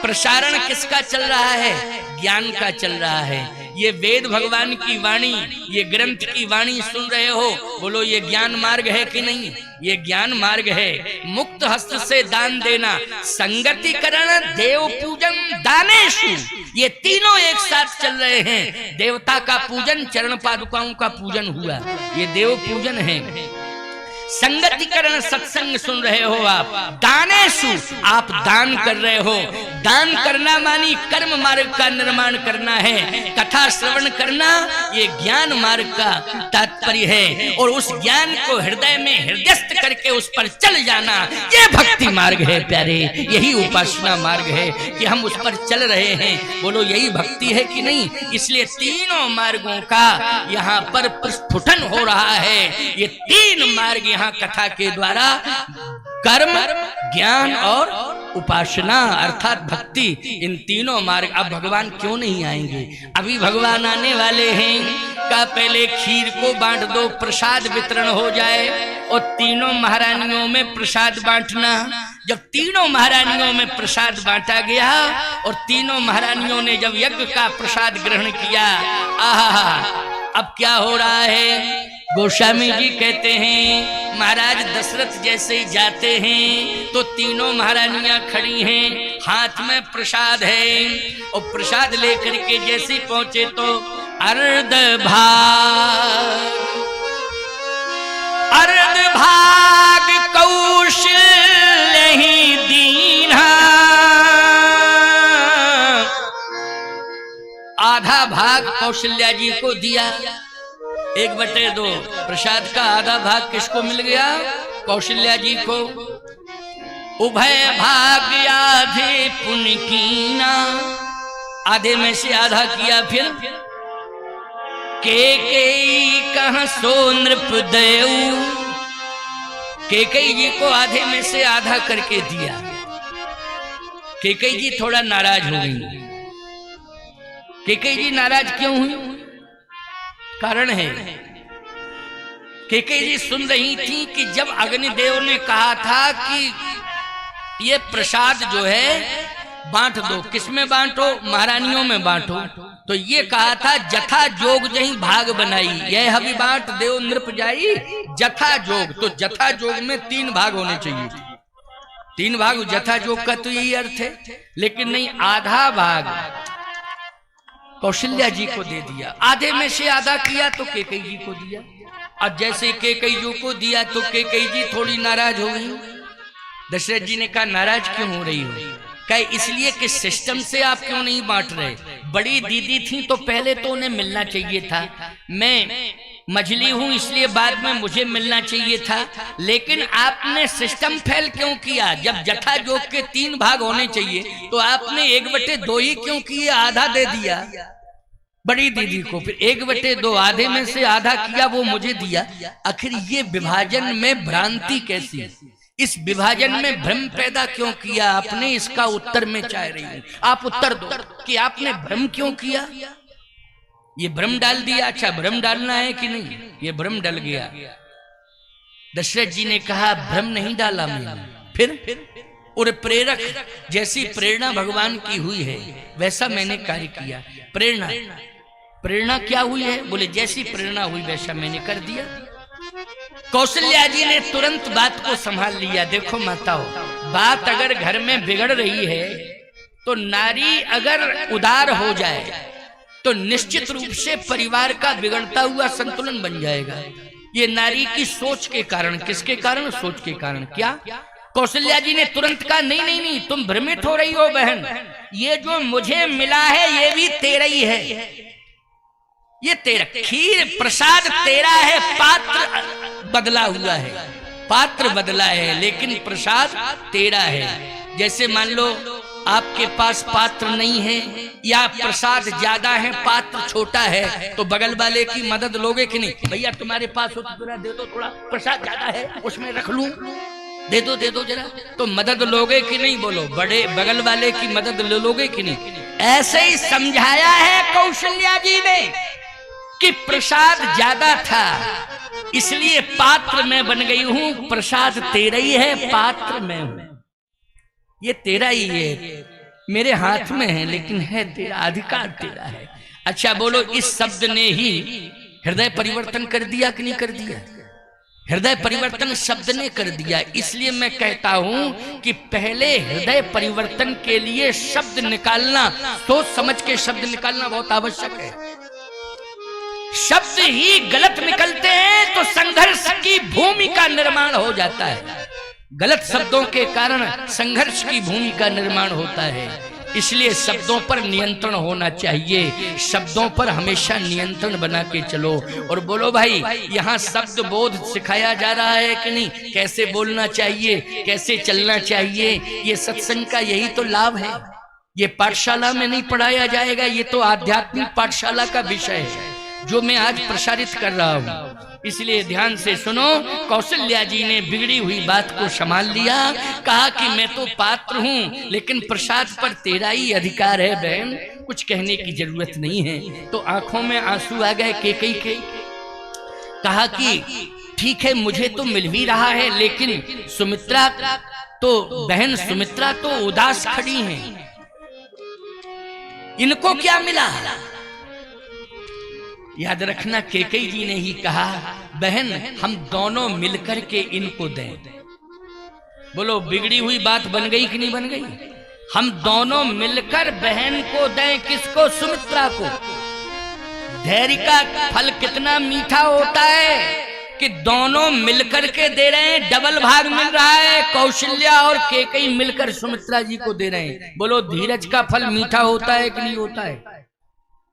प्रसारण किसका चल रहा है? ज्ञान का चल रहा है। ये वेद भगवान की वाणी, ये ग्रंथ की वाणी सुन रहे हो, बोलो ये ज्ञान मार्ग है कि नहीं? ये ज्ञान मार्ग है। मुक्त हस्त से दान देना, संगतिकरण, देव पूजन, दानेशु, ये तीनों एक साथ चल रहे हैं। देवता का पूजन, चरण पादुकाओं का पूजन हुआ, ये देव पूजन है। संगतिकरण, सत्संग सुन रहे हो आप। दानेशु, आप दान कर रहे हो। दान करना मानी कर्म मार्ग का निर्माण करना है। कथा श्रवण करना ये ज्ञान मार्ग का तात्पर्य है, और उस ज्ञान को हृदय में हृदयस्थ करके उस पर चल जाना, ये भक्ति मार्ग है प्यारे। यही उपासना मार्ग है कि हम उस पर चल रहे हैं। बोलो, यही भक्ति है कि नहीं? इसलिए तीनों मार्गों का यहाँ पर प्रस्फुटन हो रहा है। ये तीन मार्ग यहाँ कथा के द्वारा, कर्म, ज्ञान और उपासना अर्थात भक्ति, इन तीनों मार्ग। अब भगवान क्यों नहीं आएंगे? अभी भगवान आने वाले हैं। का पहले खीर को बांट दो, प्रसाद वितरण हो जाए, और तीनों महारानियों में प्रसाद बांटना। जब तीनों महारानियों में प्रसाद बांटा गया और तीनों महारानियों ने जब यज्ञ का प्रसाद ग्रहण किया, आहा, अब क्या हो रहा है? गोस्वामी जी कहते हैं, महाराज दशरथ जैसे ही जाते हैं तो तीनों महारानियां खड़ी हैं, हाथ में प्रसाद है, और प्रसाद लेकर के जैसे ही पहुंचे तो अर्ध भाग कौशल्य ही दीन्हा, आधा भाग कौशल्या जी को दिया। 1/2 प्रसाद का आधा भाग किसको मिल गया? कौशल्या जी को। उभय भाग आधे पुण्य कीना, आधे में से आधा किया। फिर केकई कह सो नृप दयऊ, केकई जी को आधे में से आधा करके दिया। केकई जी थोड़ा नाराज हो गई। केकई जी नाराज क्यों हुई? कारण है, केकई जी सुन रही थी कि जब अग्निदेव ने कहा था कि ये प्रसाद जो है बांट दो, किसमें बांटो? महारानियों में बांटो। तो ये कहा था जथा जोग जही भाग बनाई, यह हवि बांट देव नृप जाई जथा जोग। तो जथा जोग में 3 भाग होने चाहिए। 3 भाग जथा जोग का तो यही अर्थ है, लेकिन नहीं, आधा भाग कौशल्या जी को दे दिया। आधे में से आधा किया तो केकई जी को दिया। अब जैसे केकई जी को दिया तो केकई जी थोड़ी नाराज हो गई। दशरथ जी ने कहा, नाराज क्यों हो रही हो? कहे इसलिए कि सिस्टम से आप क्यों नहीं बांट रहे? बड़ी दीदी थी तो पहले तो उन्हें मिलना चाहिए था, मैं मझली हूं इसलिए बाद में मुझे मिलना चाहिए था, लेकिन आपने सिस्टम फेल क्यों किया? जब जथा जोग के 3 भाग होने चाहिए तो आपने 1/2 ही क्यों किए? आधा दे दिया बड़ी दीदी को, फिर 1/2 आधे में से आधा किया, वो मुझे दिया। आखिर ये विभाजन में भ्रांति कैसी? इस विभाजन में भ्रम पैदा क्यों किया आपने? इसका उत्तर मैं चाह रही हूं, आप उत्तर दो कि आपने भ्रम क्यों किया? ये भ्रम डाल दिया। अच्छा, भ्रम डालना है कि नहीं? ये भ्रम डल गया। दशरथ जी ने कहा, भ्रम नहीं डाला मैंने। फिर और प्रेरक जैसी प्रेरणा भगवान की हुई है वैसा मैंने कार्य किया। प्रेरणा क्या हुई है? बोले जैसी प्रेरणा हुई वैसा मैंने कर दिया। कौशल्या जी ने तुरंत बात को संभाल लिया। देखो माताओं, बात अगर घर में बिगड़ रही है तो नारी अगर उदार हो जाए तो निश्चित रूप से परिवार का बिगड़ता हुआ संतुलन बन जाएगा। ये नारी की सोच के कारण। किसके कारण? सोच के कारण। क्या? कौशल्या जी ने तुरंत कहा, नहीं नहीं नहीं, तुम भ्रमित हो रही हो बहन, ये जो मुझे मिला है ये भी तेरा ही है। ये तेरा खीर प्रसाद तेरा है, पात्र बदला हुआ है। पात्र बदला है लेकिन प्रसाद तेरा है। जैसे मान लो आपके पास पात्र नहीं है या प्रसाद ज्यादा है पात्र छोटा है, तो बगल वाले की मदद लोगे कि नहीं? भैया तुम्हारे पास हो तो जरा दे दो, थोड़ा प्रसाद ज्यादा है उसमें रख लूं, दे दो जरा, तो मदद लोगे कि नहीं? बोलो, बड़े बगल वाले की मदद लोगे कि नहीं? ऐसे ही समझाया है कौशल्या जी ने कि प्रसाद ज्यादा था इसलिए पात्र में बन गई हूं, प्रसाद तेरा ही है, पात्र में हूं, ये तेरा ही है, मेरे हाथ में है लेकिन है तेरा, अधिकार तेरा है। अच्छा बोलो, इस शब्द ने ही हृदय परिवर्तन कर दिया कि नहीं कर दिया? हृदय परिवर्तन शब्द ने कर दिया। इसलिए मैं कहता हूं कि पहले हृदय परिवर्तन के लिए शब्द निकालना, सोच समझ के शब्द निकालना बहुत आवश्यक है। शब्द ही गलत निकलते हैं तो संघर्ष की भूमि का निर्माण हो जाता है। गलत शब्दों के कारण संघर्ष की भूमि का निर्माण होता है। इसलिए शब्दों पर नियंत्रण होना चाहिए, शब्दों पर हमेशा नियंत्रण बना के चलो। और बोलो भाई, यहाँ शब्द बोध सिखाया जा रहा है कि नहीं? कैसे बोलना चाहिए, कैसे चलना चाहिए, ये सत्संग का यही तो लाभ है। ये पाठशाला में नहीं पढ़ाया जाएगा, ये तो आध्यात्मिक पाठशाला का विषय है जो मैं आज प्रसारित कर रहा हूँ। इसलिए ध्यान से सुनो, कौशल्या जी ने बिगड़ी हुई बात को संभाल लिया, कहा कि मैं तो पात्र हूं लेकिन प्रसाद पर तेरा ही अधिकार है बहन, कुछ कहने की जरूरत नहीं है। तो आंखों में आंसू आ गए केकई के। कहा कि ठीक है मुझे तो मिल भी रहा है, लेकिन सुमित्रा तो, बहन सुमित्रा तो उदास खड़ी हैं, इनको क्या मिला? याद रखना, केकई जी ने ही कहा, बहन हम दोनों मिलकर के इनको दें। बोलो, बिगड़ी हुई बात बन गई कि नहीं बन गई? हम दोनों मिलकर बहन को दें। किसको? सुमित्रा को। धैर्य का फल कितना मीठा होता है कि दोनों मिलकर के दे रहे हैं, डबल भाग मिल रहा है। कौशल्या और केकई मिलकर सुमित्रा जी को दे रहे हैं। बोलो, धीरज का फल मीठा होता है कि नहीं होता है?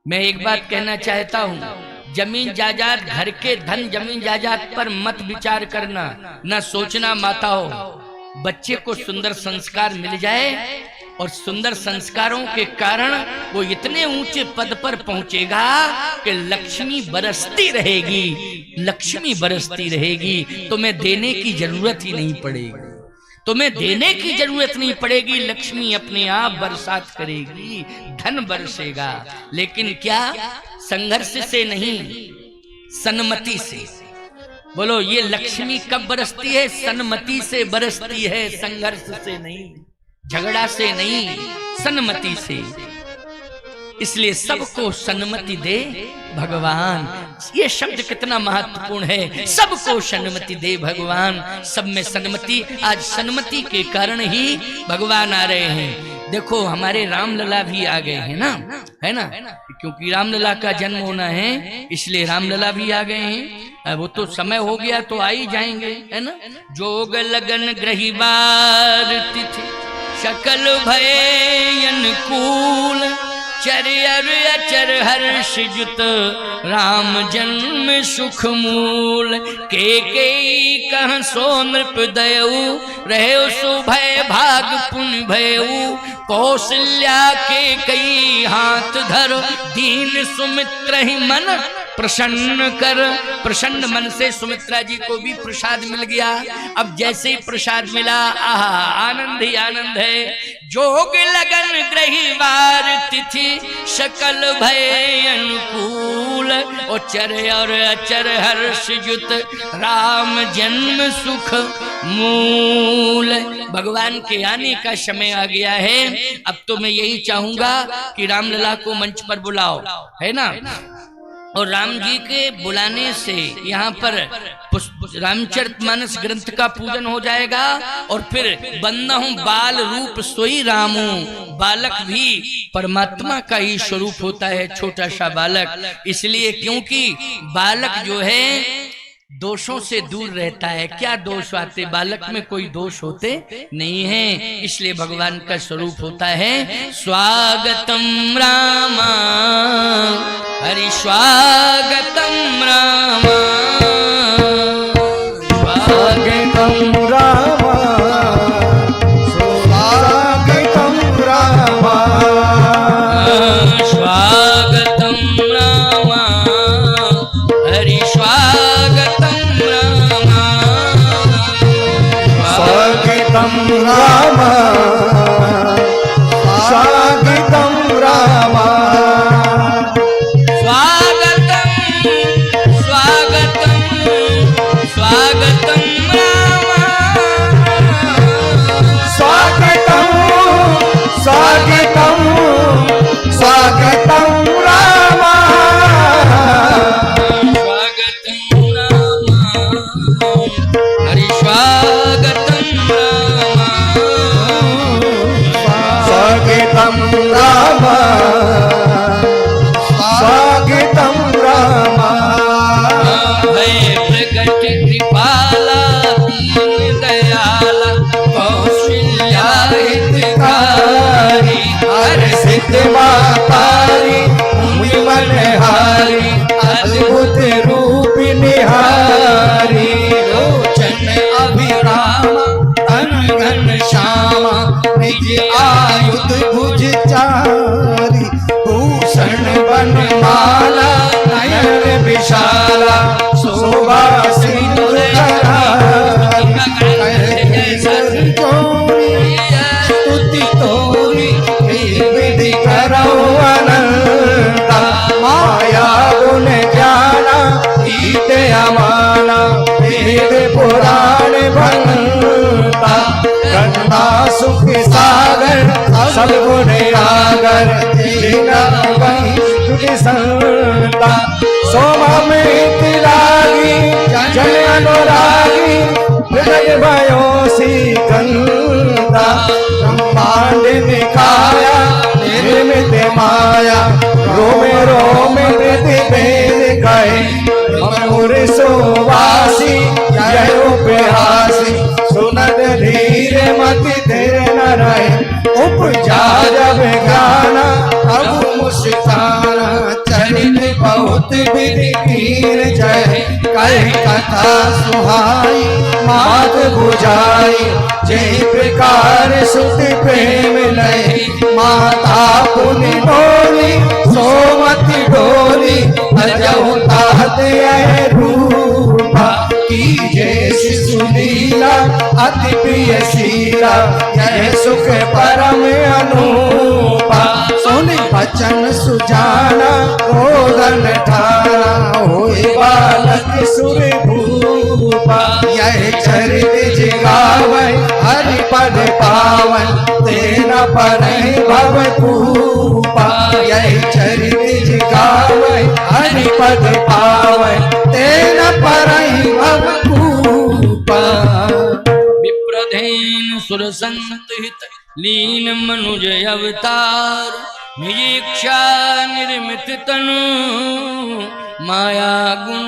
मैं एक बात कहना चाहता हूं, जमीन जायदाद, घर के धन जमीन जायदाद पर मत विचार करना, न सोचना माताओं। बच्चे को सुंदर संस्कार मिल जाए और सुंदर संस्कारों के कारण वो इतने ऊंचे पद पर पहुंचेगा कि लक्ष्मी बरसती रहेगी, लक्ष्मी बरसती रहेगी। तुम्हें देने की जरूरत ही नहीं पड़ेगी, तुम्हें देने की जरूरत नहीं पड़ेगी, लक्ष्मी अपने आप बरसात करेगी, धन बरसेगा। लेकिन क्या? संघर्ष से नहीं, सन्मति से। बोलो, ये लक्ष्मी कब बरसती है? सन्मति से बरसती है, संघर्ष से नहीं, झगड़ा से नहीं, सन्मति से। इसलिए सबको सन्मति दे भगवान। ये शब्द कितना महत्वपूर्ण है, सबको सन्मति दे भगवान। सब में सन्मति, आज सन्मति के कारण ही भगवान आ रहे हैं। देखो, हमारे रामलला भी आ गए हैं ना, है ना, क्योंकि रामलला का जन्म होना है इसलिए रामलला भी आ गए हैं। वो तो समय हो गया तो आ ही जाएंगे, है ना। जोग लगन ग्रहीवार तिथि सकल भय अनुकूल, चर अचर हर्ष जुत राम जन्म सुख मूल। केकई कह सो नृप दयऊ, रहे सुभय भाग पुण्य भयऊ। कौशल्या के कई हाथ धर, दीन सुमित्र ही मन प्रसन्न कर। प्रसन्न मन से सुमित्रा जी को भी प्रसाद मिल गया। अब जैसे ही प्रसाद मिला, आहा, आनंद ही आनंद है। जोग लगन ग्रहीवार तिथि सकल भय अनुकूल, और चर और अचर हर्ष जुत राम जन्म सुख मूल। भगवान के आने का समय आ गया है। अब तो मैं यही चाहूंगा कि रामलला को मंच पर बुलाओ, है ना, और राम जी के बुलाने से यहाँ पर रामचरितमानस ग्रंथ का पूजन हो जाएगा। और फिर बंदा हूँ बाल रूप सोई रामू, बालक भी परमात्मा का ही स्वरूप होता है, छोटा सा बालक। इसलिए क्योंकि बालक जो है दोषों से दूर रहता है। क्या दोष आते? बालक में कोई दोष होते नहीं है, इसलिए भगवान का स्वरूप होता है स्वागतम रामा, हरि स्वागतम रामा, स्वागतम सुवासी स्तुति तोरी विधि करो अनंता माया गुण ज्ञाना ईते अमाना वेद पुराण बनता गंगा सुख सागर सब गुण आगर संता सोमा में तिलागी जन अनुरागी हृदय भयोसी गंगा ब्रह्मांड निकाया निर्मित माया रोमे रोमे वृद्धि भेद गए मयूर सुवासी जय उपहासी सुनद धीर मति धीर न रहे उपजा जब गाना अब मुस्काना चरित बहुत विधि कीर जय कह कथा सुहाई मात बुझाई जय प्रकार सुत प्रेम लय माता पुनि डोली सोमति डोली अजहु तात रूपा की जय शिशु लीला अति प्रिय शीला यह सुख परम अनूपा सुनि बचन सुजाना रोदन ठाना होए बालक सुर भूपा यह चरित जिगावै हरि पद पावन तेना परहि भव कूपा यह चरित जिगावै हरि पद पावन तेना परहि भव कूपा विप्रधेन सुर संत हित लीन मनुज अवतार निजीक्षा निर्मित तनु माया गुण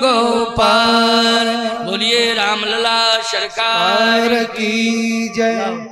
गोपाल। बोलिए रामलला सरकार की जय।